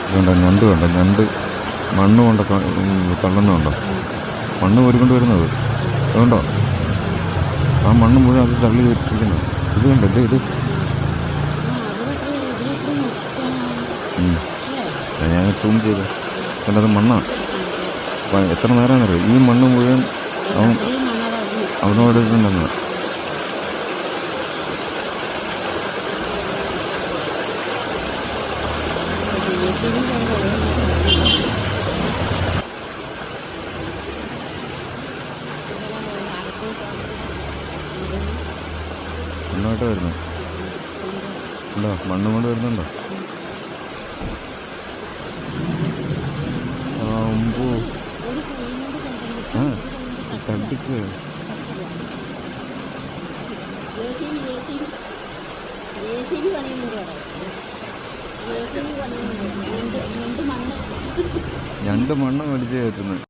ഇതുണ്ടോ ഞണ്ട് കണ്ടോ, ഞണ്ട് മണ്ണ് കൊണ്ട് തള്ളുന്നുണ്ടോ, മണ്ണ് കോരിക്കൊണ്ട് വരുന്നത് അതുകൊണ്ടോ, ആ മണ്ണ് മുഴുവൻ അത് തള്ളി വെച്ചിരിക്കുന്നു. ഇത് കണ്ടോ, ഇത് ഞാൻ സൂം ചെയ്ത് കണ്ടത് മണ്ണാണ്. എത്ര നേരമാണെന്നറിയോ ഈ മണ്ണ് മുഴുവൻ അവനോട് എടുക്കുന്നുണ്ടെന്ന്. നന്നായിട്ട് വരുന്നു ഉണ്ടോ, മണ്ണ് കൊണ്ട് വരുന്നുണ്ടോ. അമ്പോ ആ തട്ടിക്ക് ഞണ്ട് മണ്ണ് മേടിച്ച് കയറ്റുന്നത്.